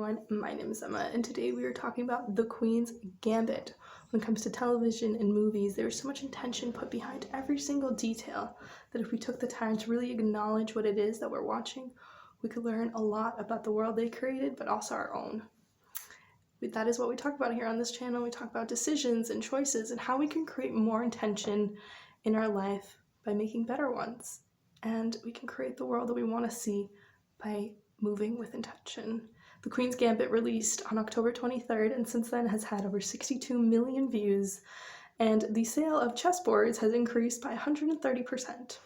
everyone, my name is Emma, and today we are talking about The Queen's Gambit. When it comes to television and movies, there is so much intention put behind every single detail that if we took the time to really acknowledge what it is that we're watching, we could learn a lot about the world they created, but also our own. That is what we talk about here on this channel. We talk about decisions and choices and how we can create more intention in our life by making better ones. And we can create the world that we want to see by moving with intention. The Queen's Gambit released on October 23rd and since then has had over 62 million views, and the sale of chessboards has increased by 130%.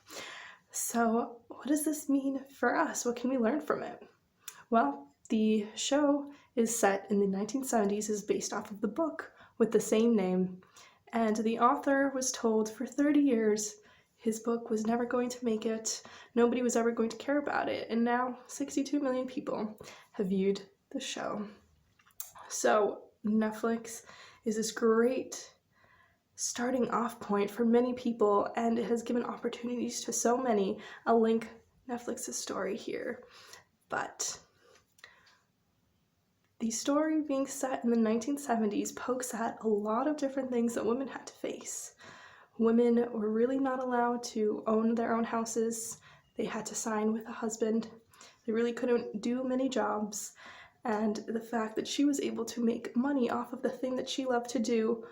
So what does this mean for us? What can we learn from it? Well, the show is set in the 1970s, is based off of the book with the same name, and the author was told for 30 years his book was never going to make it, nobody was ever going to care about it, and now 62 million people have viewed the show. So Netflix is this great starting off point for many people, and it has given opportunities to so many. I'll link Netflix's story here, but the story being set in the 1970s pokes at a lot of different things that women had to face. Women were really not allowed to own their own houses. They had to sign with a husband. They really couldn't do many jobs. And the fact that she was able to make money off of the thing that she loved to do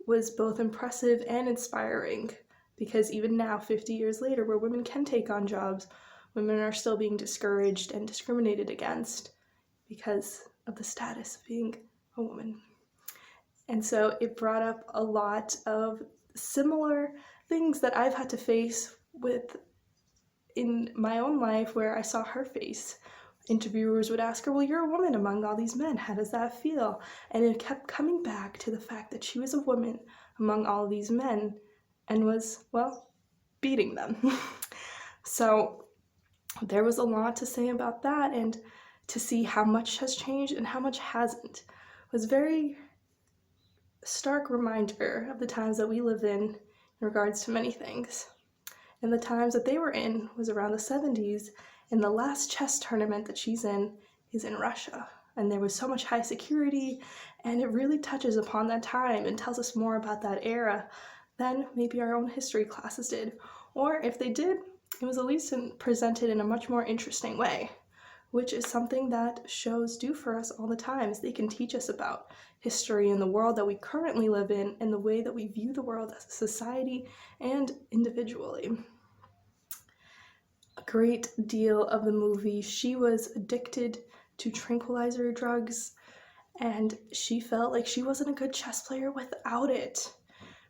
was both impressive and inspiring, because even now, 50 years later, where women can take on jobs, women are still being discouraged and discriminated against because of the status of being a woman. And so it brought up a lot of similar things that I've had to face with in my own life, where I saw her face. Interviewers would ask her, well, you're a woman among all these men, how does that feel? And it kept coming back to the fact that she was a woman among all of these men and was, well, beating them. So there was a lot to say about that, and to see how much has changed and how much hasn't was very stark reminder of the times that we live in regards to many things. And the times that they were in was around the 70s, and the last chess tournament that she's in is in Russia. And there was so much high security, and it really touches upon that time and tells us more about that era than maybe our own history classes did. Or if they did, it was at least presented in a much more interesting way, which is something that shows do for us all the time. Is they can teach us about history and the world that we currently live in and the way that we view the world as a society and individually. A great deal of the movie, she was addicted to tranquilizer drugs, and she felt like she wasn't a good chess player without it.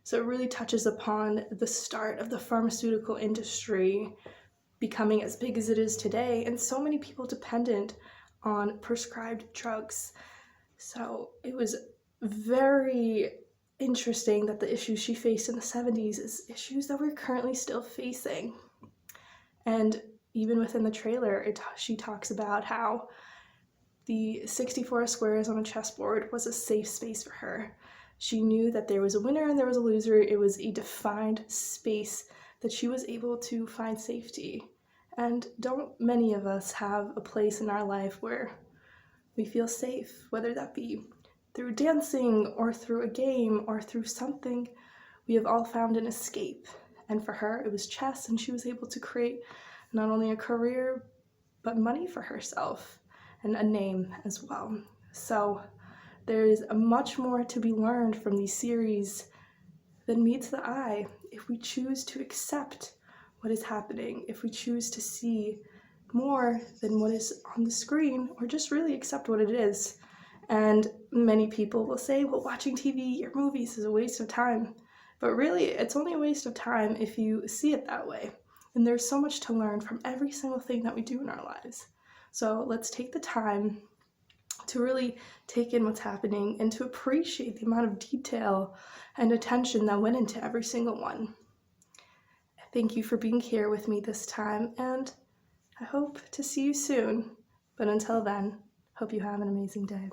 So it really touches upon the start of the pharmaceutical industry becoming as big as it is today, and so many people dependent on prescribed drugs. So it was very interesting that the issues she faced in the 70s is issues that we're currently still facing. And even within the trailer, she talks about how the 64 squares on a chessboard was a safe space for her. She knew that there was a winner and there was a loser. It was a defined space that she was able to find safety. And don't many of us have a place in our life where we feel safe, whether that be through dancing or through a game or through something. We have all found an escape. And for her, it was chess, and she was able to create not only a career, but money for herself and a name as well. So there is much more to be learned from these series than meets the eye if we choose to accept what is happening, if we choose to see more than what is on the screen, or just really accept what it is. And many people will say, well, watching TV or movies is a waste of time. But really, it's only a waste of time if you see it that way. And there's so much to learn from every single thing that we do in our lives. So let's take the time to really take in what's happening and to appreciate the amount of detail and attention that went into every single one. Thank you for being here with me this time, and I hope to see you soon. But until then, hope you have an amazing day.